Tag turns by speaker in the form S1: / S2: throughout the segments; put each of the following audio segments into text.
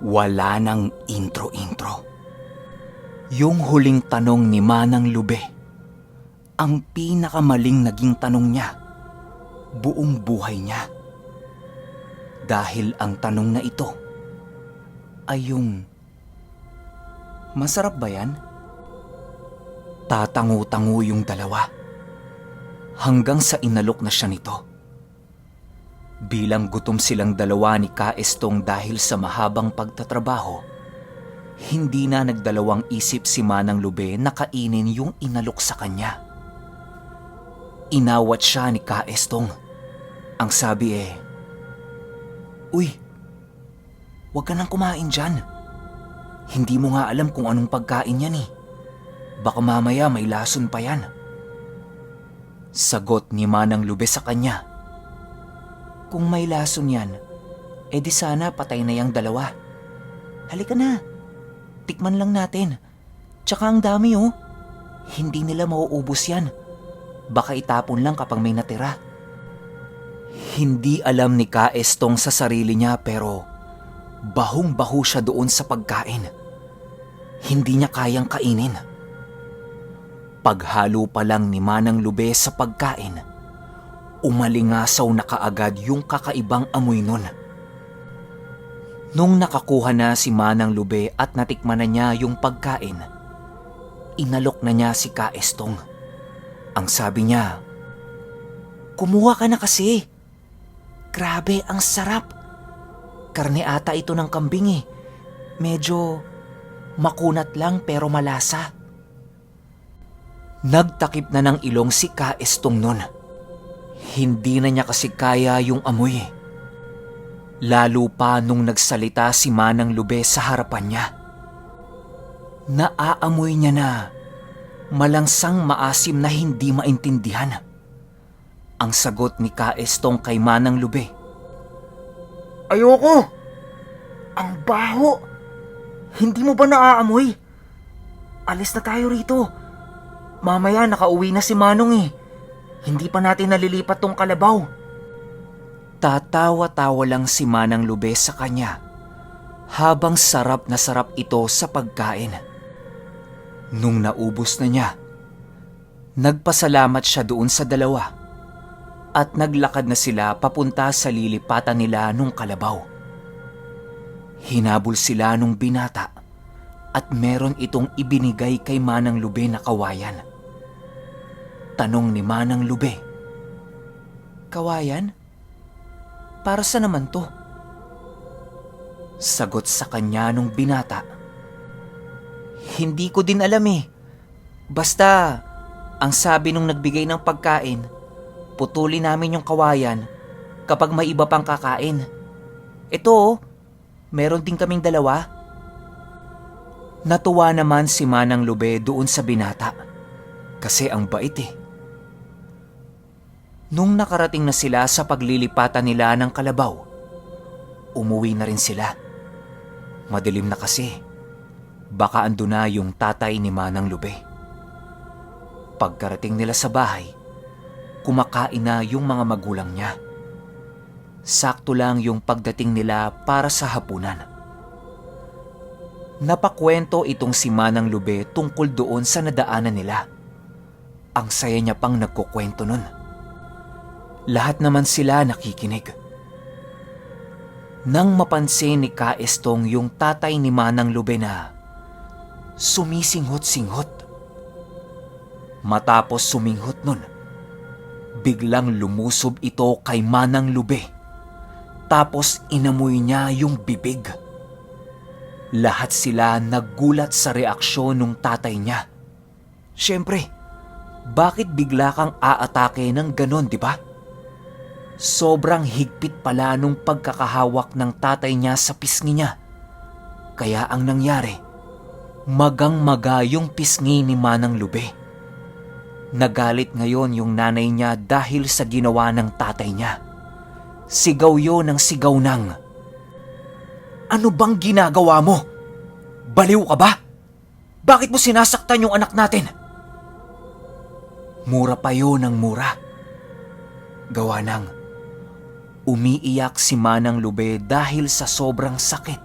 S1: Wala nang intro-intro. Yung huling tanong ni Manang Lube, ang pinakamaling naging tanong niya, buong buhay niya. Dahil ang tanong na ito ay yung, masarap ba yan? Tatango-tango yung dalawa hanggang sa inalok na siya nito. Bilang gutom silang dalawa ni Kaestong dahil sa mahabang pagtatrabaho, hindi na nagdalawang isip si Manang Lube na kainin yung inalok sa kanya. Inawat siya ni Kaestong. Ang sabi "Uy, wag ka nang kumain dyan. Hindi mo nga alam kung anong pagkain yan eh. Baka mamaya may lason pa yan." Sagot ni Manang Lube sa kanya, "Kung may lason yan, edi sana patay na yung dalawa. Halika na, tikman lang natin. Tsaka ang dami oh. Hindi nila mauubos yan. Baka itapon lang kapag may natira." Hindi alam ni Kaestong sa sarili niya pero bahong-baho siya doon sa pagkain. Hindi niya kayang kainin. Paghalo pa lang ni Manang Lube sa pagkain, umalingasaw na kaagad yung kakaibang amoy nun. Nung nakakuha na si Manang Lube at natikman na niya yung pagkain, inalok na niya si Kaestong. Ang sabi niya, "Kumuha ka na kasi. Grabe, ang sarap. Karne ata ito ng kambing eh. Medyo makunat lang pero malasa." Nagtakip na ng ilong si Kaestong nun. Hindi na niya kasi kaya yung amoy. Lalo pa nung nagsalita si Manang Lube sa harapan niya. Naaamoy niya na malangsang maasim na hindi maintindihan. Ang sagot ni Kaestong kay Manang Lube,
S2: "Ayoko! Ang baho! Hindi mo ba naaamoy? Alis na tayo rito. Mamaya nakauwi na si Manong eh. Hindi pa natin nalilipat tong kalabaw."
S1: Tatawa-tawa lang si Manang Lube sa kanya habang sarap na sarap ito sa pagkain. Nung naubos na niya, nagpasalamat siya doon sa dalawa at naglakad na sila papunta sa lilipatan nila nung kalabaw. Hinabol sila nung binata at meron itong ibinigay kay Manang Lube na kawayan. Tanong ni Manang Lube, "Kawayan? Para sa naman to?" Sagot sa kanya nung binata, "Hindi ko din alam eh. Basta, ang sabi nung nagbigay ng pagkain, putulin namin yung kawayan kapag may iba pang kakain. Ito oh, meron din kaming dalawa." Natuwa naman si Manang Lube doon sa binata kasi ang bait eh. Nung nakarating na sila sa paglilipatan nila ng kalabaw, umuwi na rin sila. Madilim na kasi. Baka ando na yung tatay ni Manang Lube. Pagkarating nila sa bahay, kumakain na yung mga magulang niya. Sakto lang yung pagdating nila para sa hapunan. Napakwento itong si Manang Lube tungkol doon sa nadaanan nila. Ang saya niya pang nagkukwento nun. Lahat naman sila nakikinig. Nang mapansin ni Kaestong yung tatay ni Manang Lube na sumisinghot-singhot. Matapos suminghot nun, biglang lumusob ito kay Manang Lube. Tapos inamoy niya yung bibig. Lahat sila naggulat sa reaksyon ng tatay niya. Siyempre, bakit bigla kang aatake ng ganon, di ba? Sobrang higpit pala nung pagkakahawak ng tatay niya sa pisngi niya. Kaya ang nangyari, magang-maga yung pisngi ni Manang Lube. Nagalit ngayon yung nanay niya dahil sa ginawa ng tatay niya. Sigaw yun ng sigaw ng, "Ano bang ginagawa mo? Baliw ka ba? Bakit mo sinasaktan yung anak natin?" Mura pa yun ng mura. Gawa ng umiiyak si Manang Lube dahil sa sobrang sakit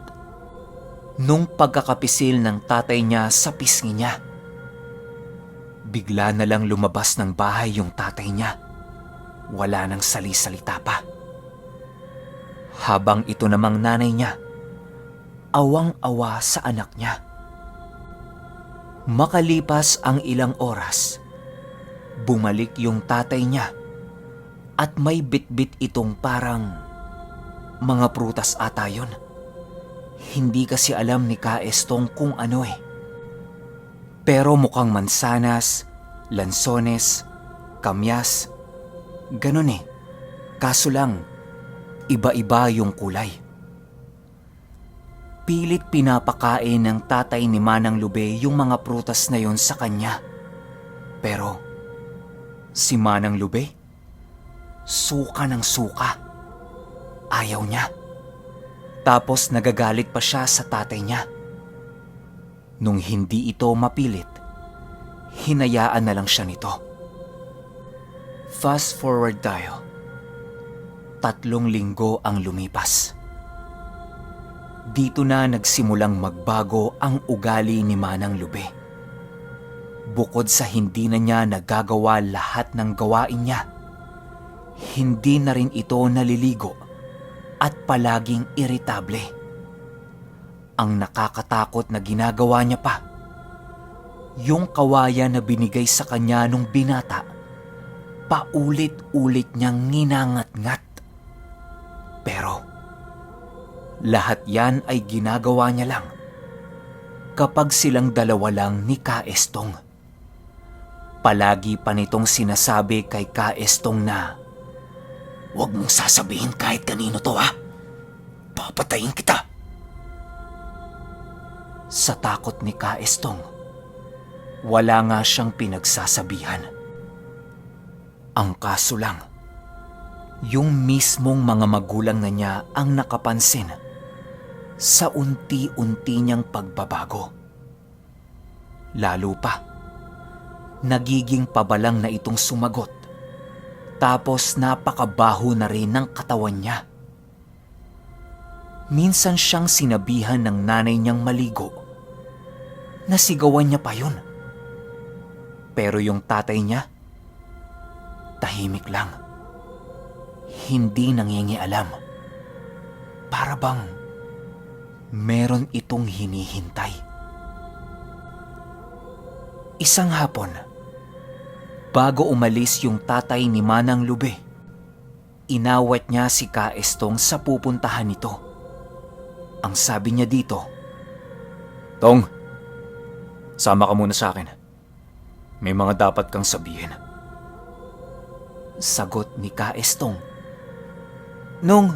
S1: Nung pagkakapisil ng tatay niya sa pisngi niya, bigla na lang lumabas ng bahay yung tatay niya. Wala nang sali-salita pa. Habang ito namang nanay niya, awang-awa sa anak niya. Makalipas ang ilang oras, bumalik yung tatay niya at may bitbit itong parang mga prutas ata yun. Hindi kasi alam ni Ka Estong kung ano eh. Pero mukhang mansanas, lansones, kamyas, ganun eh. Kaso lang, iba-iba yung kulay. Pilit pinapakain ng tatay ni Manang Lube yung mga prutas na yon sa kanya. Pero si Manang Lube, suka ng suka. Ayaw niya. Tapos nagagalit pa siya sa tatay niya. Nung hindi ito mapilit, hinayaan na lang siya nito. Fast forward tayo. 3 linggo ang lumipas. Dito na nagsimulang magbago ang ugali ni Manang Lube. Bukod sa hindi na niya nagagawa lahat ng gawain niya, hindi na rin ito naliligo at palaging iritable. Ang nakakatakot na ginagawa niya pa, yung kawayan na binigay sa kanya nung binata, paulit-ulit niyang nginangat-ngat. Pero lahat yan ay ginagawa niya lang kapag silang dalawa lang ni Ka Estong. Palagi pa nitong sinasabi kay Ka Estong na, "Huwag mong sasabihin kahit kanino to ha. Papatayin kita." Sa takot ni Ka Estong, wala nga siyang pinagsasabihan. Ang kaso lang, yung mismong mga magulang na niya ang nakapansin sa unti-unti niyang pagbabago. Lalo pa, nagiging pabalang na itong sumagot. Tapos napakabaho na rin ng katawan niya. Minsan siyang sinabihan ng nanay niyang maligo. Nasigawan niya pa yun. Pero yung tatay niya, tahimik lang. Hindi nangingialam. Para bang meron itong hinihintay. Isang hapon, bago umalis yung tatay ni Manang Lube, inawat niya si Ka Estong sa pupuntahan nito. Ang sabi niya dito, "Tong, sama ka muna sa akin. May mga dapat kang sabihin." Sagot ni Ka Estong, "Nung,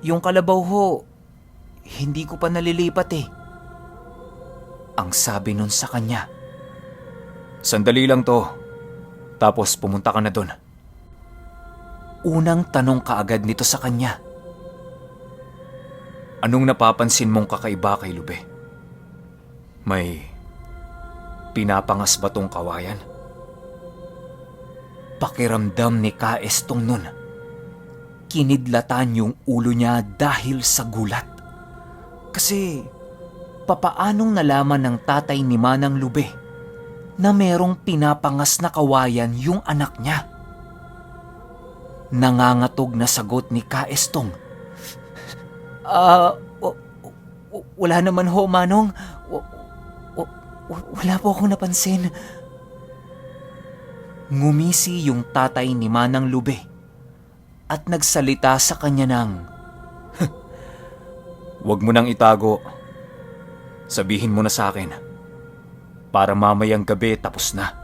S1: yung kalabaw ho, hindi ko pa nalilipat eh." Ang sabi nun sa kanya, "Sandali lang to, tapos pumunta ka na dun." Unang tanong kaagad nito sa kanya, "Anong napapansin mong kakaiba kay Lube? May pinapangas ba tong kawayan?" Pakiramdam ni Ka Estong nun, kinidlatan yung ulo niya dahil sa gulat. Kasi papaanong nalaman ng tatay ni Manang Lube na merong pinapangas na kawayan yung anak niya? Nangangatog na sagot ni Ka Estong, Wala naman ho, Manong. Wala po akong napansin." Ngumisi yung tatay ni Manang Lube at nagsalita sa kanya ng, "Huwag mo nang itago. Sabihin mo na sa akin para mamayang gabi tapos na.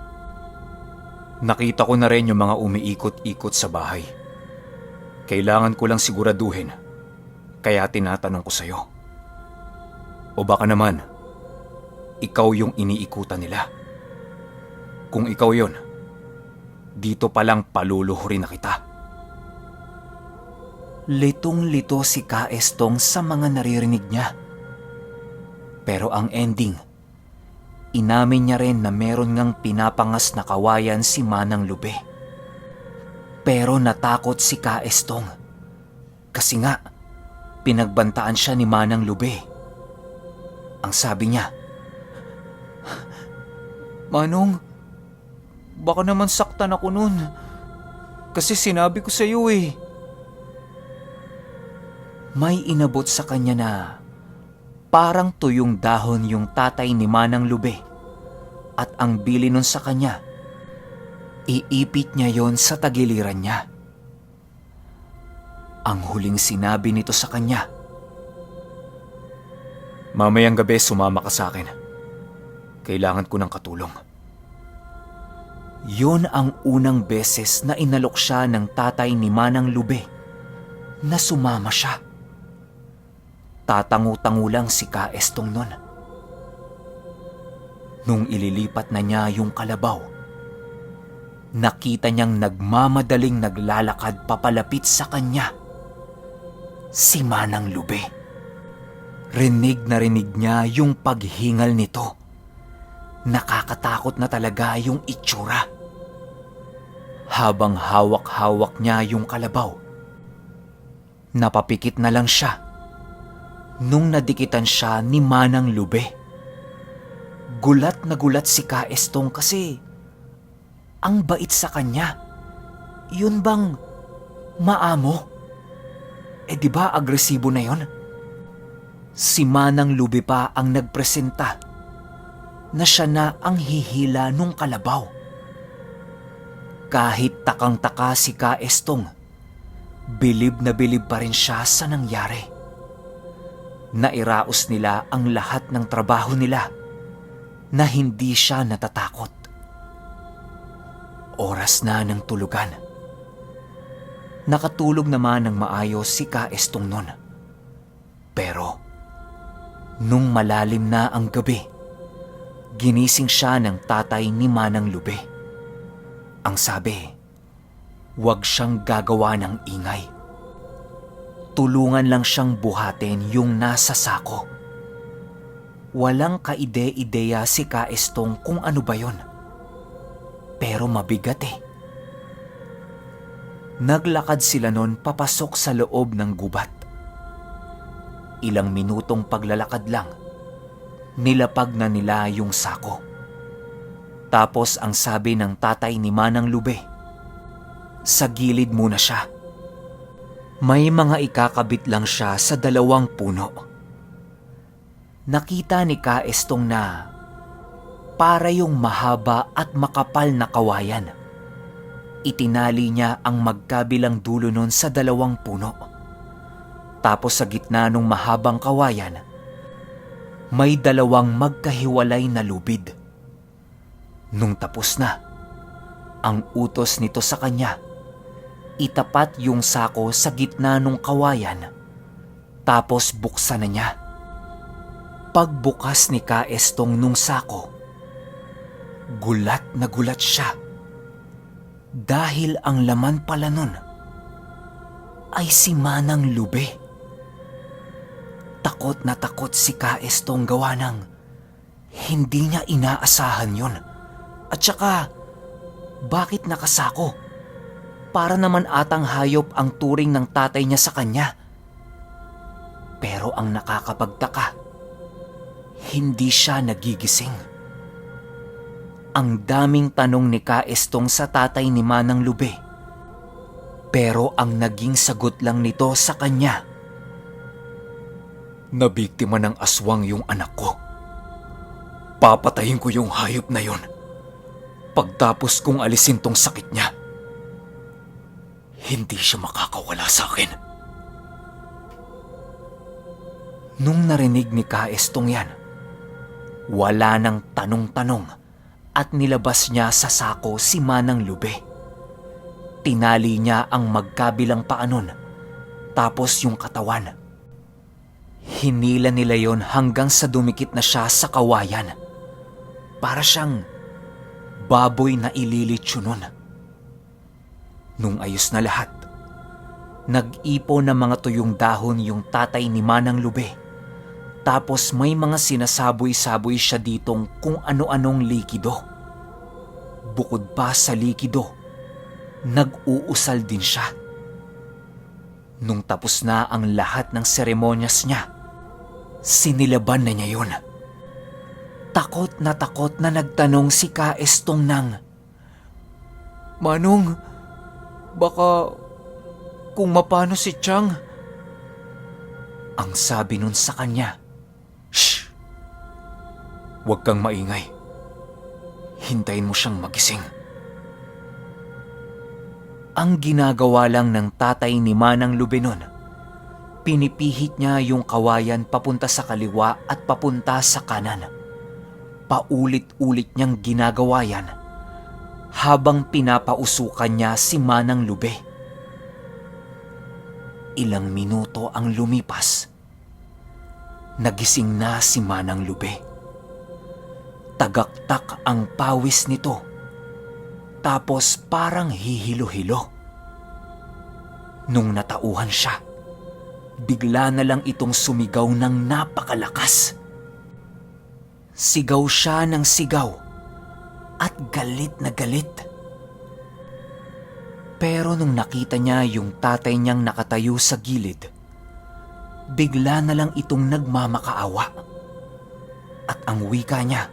S1: Nakita ko na rin yung mga umiikot-ikot sa bahay. Kailangan ko lang siguraduhin, kaya tinatanong ko sa'yo. O baka naman, ikaw yung iniikutan nila. Kung ikaw yon, dito palang paluluhurin na kita." Litong-lito si Ka Estong sa mga naririnig niya. Pero ang ending, inamin niya rin na meron ngang pinapangas na kawayan si Manang Lube. Pero natakot si Ka Estong. Kasi nga, pinagbantaan siya ni Manang Lube. Ang sabi niya, "Manong, baka naman saktan ako nun. Kasi sinabi ko sa iyo eh." May inabot sa kanya na parang tuyong dahon yung tatay ni Manang Lube. At ang bili nun sa kanya, iipit niya yon sa tagiliran niya. Ang huling sinabi nito sa kanya, "Mamayang gabi sumama ka sa akin. Kailangan ko ng katulong." Yun ang unang beses na inalok siya ng tatay ni Manang Lube na sumama siya. Tatangu-tangu lang si Ka Estong nun. Nung ililipat na niya yung kalabaw, nakita niyang nagmamadaling naglalakad papalapit sa kanya si Manang Lube. Rinig na rinig niya yung paghingal nito. Nakakatakot na talaga yung itsura. Habang hawak-hawak niya yung kalabaw, napapikit na lang siya nung nadikitan siya ni Manang Lube. Gulat na gulat si Ka Estong kasi ang bait sa kanya. Yun bang maamo? Eh di ba agresibo na yon? Si Manang Lube pa ang nagpresenta na siya na ang hihila nung kalabaw. Kahit takang-taka si Ka Estong, bilib na bilib pa rin siya sa nangyari. Nairaos nila ang lahat ng trabaho nila na hindi siya natatakot. Oras na ng tulugan. Nakatulog naman ng maayos si Ka Estong nun. Pero nung malalim na ang gabi, ginising siya ng tatay ni Manang Lube. Ang sabi, huwag siyang gagawa ng ingay. Tulungan lang siyang buhatin yung nasa sako. Walang kaide-ideya si Ka Estong kung ano ba yon. Pero mabigat eh. Naglakad sila nun papasok sa loob ng gubat. Ilang minutong paglalakad lang, nilapag na nila yung sako. Tapos ang sabi ng tatay ni Manang Lube, sa gilid muna siya. May mga ikakabit lang siya sa 2 puno. Nakita ni Ka Estong na para yung mahaba at makapal na kawayan. Itinali niya ang magkabilang dulo nun sa 2 puno. Tapos sa gitna ng mahabang kawayan, may 2 magkahiwalay na lubid. Nung tapos na, ang utos nito sa kanya, itapat yung sako sa gitna ng kawayan, tapos buksan na niya. Pagbukas ni Ka Estong nung sako, gulat na gulat siya. Dahil ang laman pala nun ay si Manang Lube. Takot na takot si Ka Estong gawa ng hindi niya inaasahan yon. At saka, bakit nakasako? Para naman atang hayop ang turing ng tatay niya sa kanya. Pero ang nakakapagtaka, hindi siya nagigising. Ang daming tanong ni Ka Estong sa tatay ni Manang Lube. Pero ang naging sagot lang nito sa kanya, nabiktima ng aswang yung anak ko. Papatayin ko yung hayop na yon pagtapos kong alisin tong sakit niya. Hindi siya makakawala sa akin. Nung narinig ni Ka Estong yan, wala nang tanong-tanong at nilabas niya sa sako si Manang Lube. Tinali niya ang magkabilang paa nun, tapos yung katawan. Hinila nila yon hanggang sa dumikit na siya sa kawayan. Para siyang baboy na ililitsyo nun. Nung ayos na lahat, nag-ipo ng mga tuyong dahon yung tatay ni Manang Lube. Tapos may mga sinasaboy-saboy siya ditong kung ano-anong likido. Bukod pa sa likido, nag-uusal din siya. Nung tapos na ang lahat ng seremonyas niya, sinilaban na niya yun. Takot na nagtanong si Kaestong nang, "Manong, baka kung mapano si Chang?" Ang sabi nun sa kanya, "Shh! Huwag kang maingay. Hintayin mo siyang magising." Ang ginagawa lang ng tatay ni Manang Lube nun, pinipihit niya yung kawayan papunta sa kaliwa at papunta sa kanan. Paulit-ulit niyang ginagawa yan habang pinapausukan niya si Manang Lube. Ilang minuto ang lumipas. Nagising na si Manang Lube. Tagaktak ang pawis nito. Tapos parang hihilo-hilo. Nung natauhan siya, bigla na lang itong sumigaw ng napakalakas. Sigaw siya ng sigaw at galit na galit. Pero nung nakita niya yung tatay niyang nakatayo sa gilid, bigla na lang itong nagmamakaawa. At ang wika niya,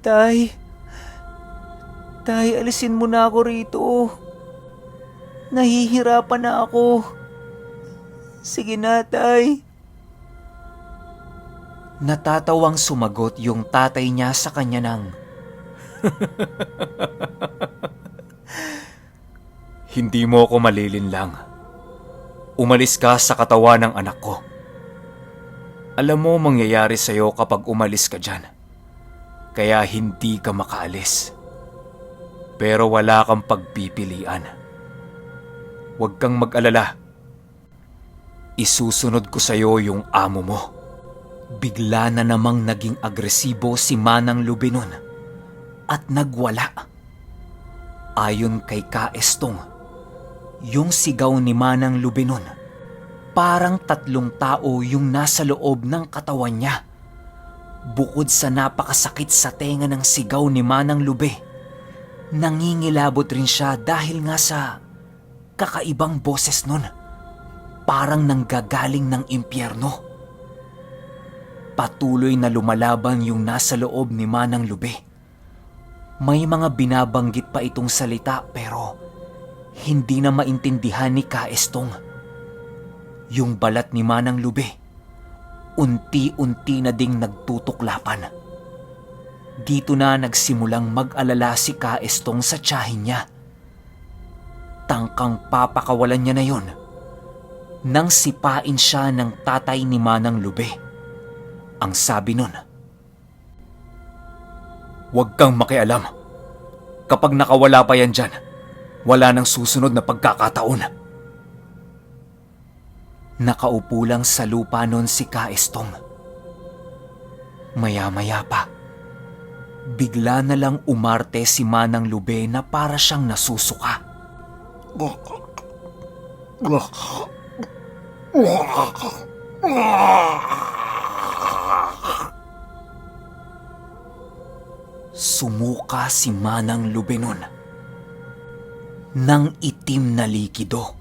S1: Tay, alisin mo na ako rito. Nahihirapan na ako. Sige na, Tay." Natatawang sumagot yung tatay niya sa kanya ng, "Hindi mo ako malilinlang. Umalis ka sa katawan ng anak ko. Alam mo mangyayari sa'yo kapag umalis ka dyan. Kaya hindi ka makaalis. Pero wala kang pagpipilian. Huwag kang mag-alala. Isusunod ko sa'yo yung amo mo." Bigla na namang naging agresibo si Manang Lube nun at nagwala. Ayon kay Kaestong, yung sigaw ni Manang Lube nun, parang 3 tao yung nasa loob ng katawan niya. Bukod sa napakasakit sa tenga ng sigaw ni Manang Lube, nangingilabot rin siya dahil nga sa kakaibang boses nun. Parang nanggagaling ng impyerno. Patuloy na lumalaban yung nasa loob ni Manang Lube. May mga binabanggit pa itong salita pero hindi na maintindihan ni Kaestong. Yung balat ni Manang Lube, unti-unti na ding nagtutuklapan. Dito na nagsimulang mag-alala si Kaestong sa tiyahin niya. Tangkang papakawalan niya na yon nang sipain siya ng tatay ni Manang Lube. Ang sabi nun, "Huwag kang makialam. Kapag nakawala pa yan dyan, wala nang susunod na pagkakataon." Nakaupo lang sa lupa nun si Kaestong. Maya-maya pa, bigla na lang umarte si Manang Lube na para siyang nasusuka. Sumuka si Manang Lube nun ng itim na likido.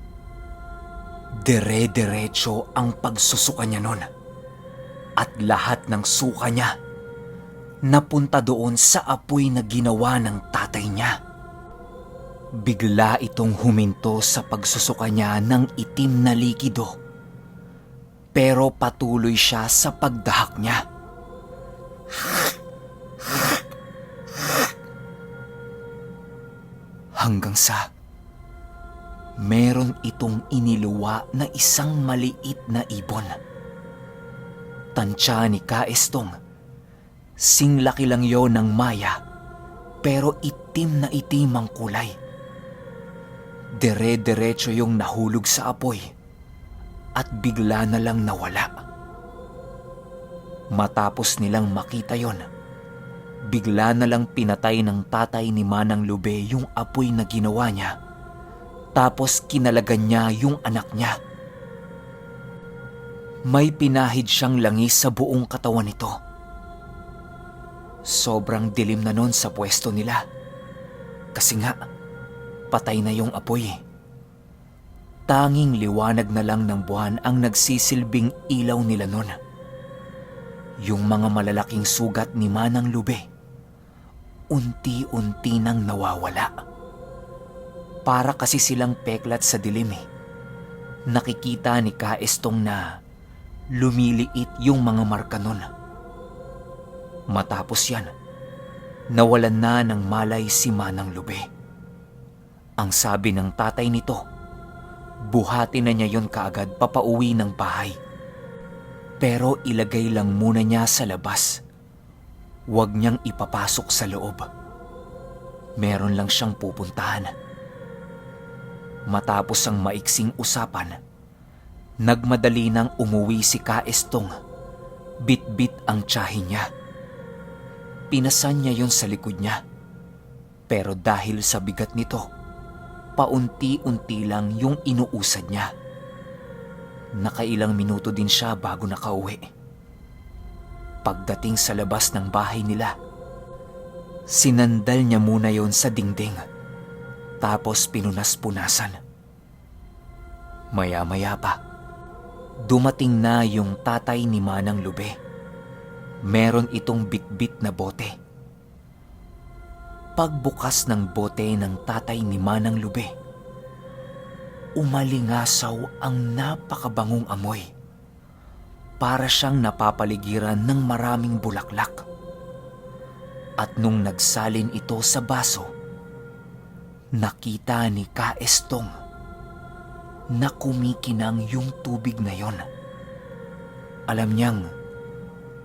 S1: Dire-diretso ang pagsusuka niya nun at lahat ng suka niya napunta doon sa apoy na ginawa ng tatay niya. Bigla itong huminto sa pagsusuka niya ng itim na likido, pero patuloy siya sa pagdahak niya. Hanggang sa meron itong iniluwa na isang maliit na ibon. Tansya ni Kaestong, singlaki lang yon ng maya, pero itim na itim ang kulay. Dire-diretso yung nahulog sa apoy at bigla na lang nawala. Matapos nilang makita yon, bigla na lang pinatay ng tatay ni Manang Lube yung apoy na ginawa niya, tapos kinalagan niya yung anak niya. May pinahid siyang langis sa buong katawan nito. Sobrang dilim na nun sa pwesto nila. Kasi nga, patay na yung apoy. Tanging liwanag na lang ng buwan ang nagsisilbing ilaw nila nun. Yung mga malalaking sugat ni Manang Lube, unti-unti nang nawawala. Para kasi silang peklat sa dilim eh. Nakikita ni Kaestong na lumiliit yung mga marka nun. Matapos yan, nawalan na ng malay si Manang Lube. Ang sabi ng tatay nito, buhati na niya yon kaagad papauwi ng bahay. Pero ilagay lang muna niya sa labas. Huwag niyang ipapasok sa loob. Meron lang siyang pupuntahan. Matapos ang maiksing usapan, nagmadali nang umuwi si Kaestong. Bit-bit ang tiyahin niya. Pinasan niya yon sa likod niya. Pero dahil sa bigat nito, paunti-unti lang yung inuusad niya. Nakailang minuto din siya bago nakauwi. Pagdating sa labas ng bahay nila, sinandal niya muna yon sa dingding, tapos pinunas-punasan. Maya-maya pa, dumating na yung tatay ni Manang Lube. Meron itong bitbit na bote. Pagbukas ng bote ng tatay ni Manang Lube, umalingasaw ang napakabangong amoy. Para siyang napapaligiran ng maraming bulaklak. At nung nagsalin ito sa baso, nakita ni Kaestong na kumikinang yung tubig na yon. Alam niyang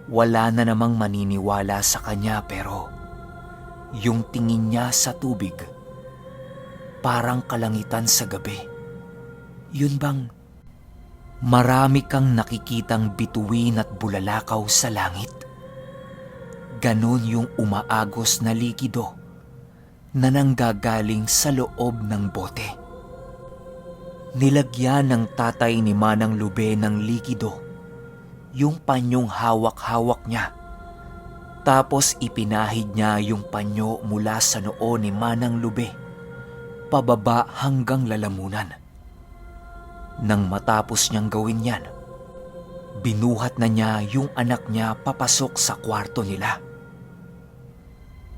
S1: wala na namang maniniwala sa kanya, pero yung tingin niya sa tubig parang kalangitan sa gabi. Yun bang marami kang nakikitang bituin at bulalakaw sa langit? Ganon yung umaagos na likido na nanggagaling sa loob ng bote. Nilagyan ng tatay ni Manang Lube ng likido yung panyong hawak-hawak niya. Tapos ipinahid niya yung panyo mula sa noo ni Manang Lube pababa hanggang lalamunan. Nang matapos niyang gawin yan, binuhat na niya yung anak niya papasok sa kwarto nila.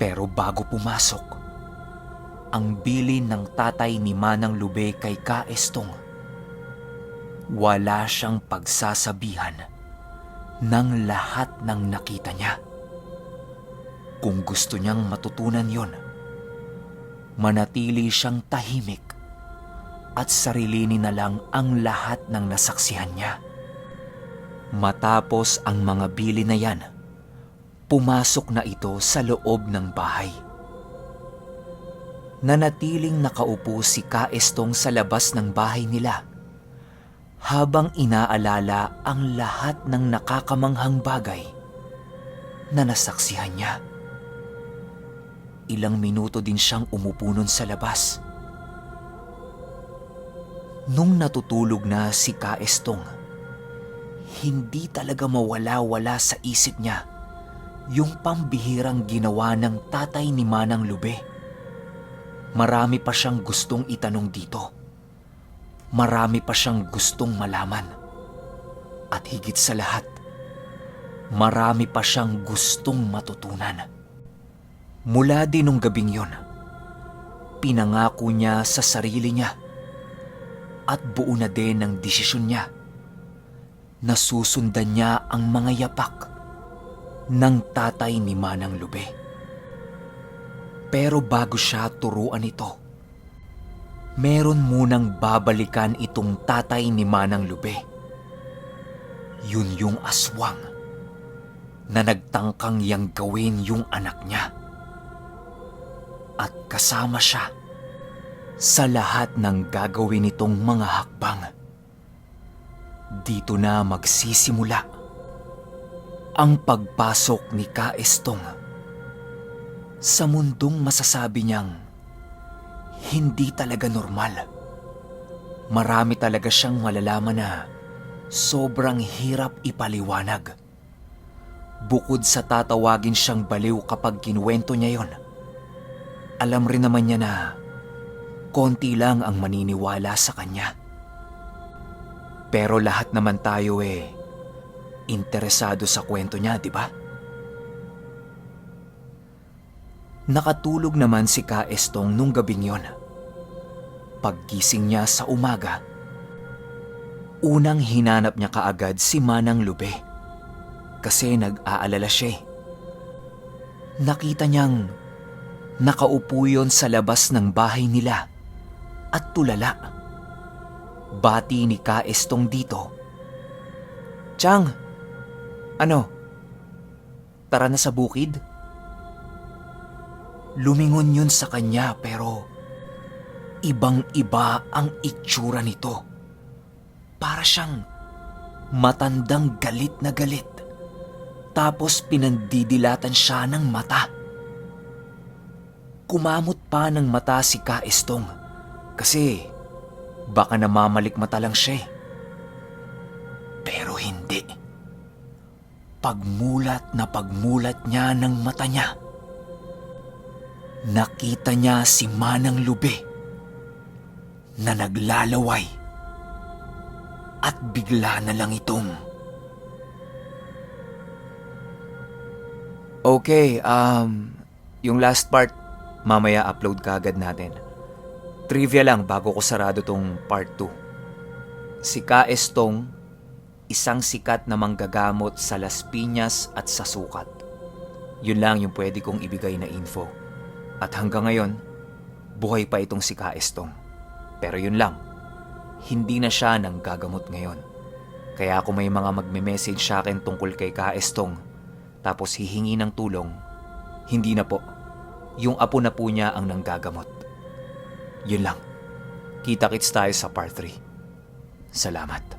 S1: Pero bago pumasok, ang bilin ng tatay ni Manang Lube kay Kaestong, wala siyang pagsasabihan ng lahat ng nakita niya. Kung gusto niyang matutunan yon, manatili siyang tahimik at sarilinin na lang ang lahat ng nasaksihan niya. Matapos ang mga bili na yan, pumasok na ito sa loob ng bahay. Nanatiling nakaupo si Kaestong sa labas ng bahay nila habang inaalala ang lahat ng nakakamanghang bagay na nasaksihan niya. Ilang minuto din siyang umupo nun sa labas. Nung natutulog na si Kaestong, hindi talaga mawala-wala sa isip niya yung pambihirang ginawa ng tatay ni Manang Lube. Marami pa siyang gustong itanong dito. Marami pa siyang gustong malaman. At higit sa lahat, marami pa siyang gustong matutunan. Mula din nung gabing yon, pinangako niya sa sarili niya at buo na din ang desisyon niya na susundan niya ang mga yapak ng tatay ni Manang Lube. Pero bago siya turuan ito, meron munang babalikan itong tatay ni Manang Lube. Yun yung aswang na nagtangkang yang gawin yung anak niya. At kasama siya sa lahat ng gagawin nitong mga hakbang. Dito na magsisimula ang pagpasok ni Kaestong sa mundong masasabi niyang hindi talaga normal. Marami talaga siyang malalaman na sobrang hirap ipaliwanag. Bukod sa tatawagin siyang baliw kapag kinuwento niya yon, alam rin naman niya na konti lang ang maniniwala sa kanya. Pero lahat naman tayo interesado sa kwento niya, di ba? Nakatulog naman si Ka Estong nung gabing yon. Paggising niya sa umaga, unang hinanap niya kaagad si Manang Lube kasi nag-aalala siya. Nakita niyang nakaupo yon sa labas ng bahay nila at tulala. Bati ni Ka Estong dito. "Chang, ano? Tara na sa bukid?" Lumingon yun sa kanya pero ibang-iba ang itsura nito. Para siyang matandang galit na galit. Tapos pinandidilatan siya ng mata. Kumamot pa ng mata si Ka Estong kasi baka namamalikmata lang siya. Pero hindi. Pagmulat na pagmulat niya ng mata niya, nakita niya si Manang Lube na naglalaway at bigla na lang itong... Okay, yung last part, mamaya upload ka agad natin. Trivia lang bago ko sarado tong part 2. Si Ka Estong, isang sikat na manggagamot sa Las Piñas at sa sukat. Yun lang yung pwede kong ibigay na info. At hanggang ngayon, buhay pa itong si Ka Estong. Pero yun lang, hindi na siya nang gagamot ngayon. Kaya kung may mga magme-message sa akin tungkol kay Ka Estong, tapos hihingi ng tulong, hindi na po. Yung apo na po niya ang nanggagamot. Yun lang. Kita-kits tayo sa part 3. Salamat.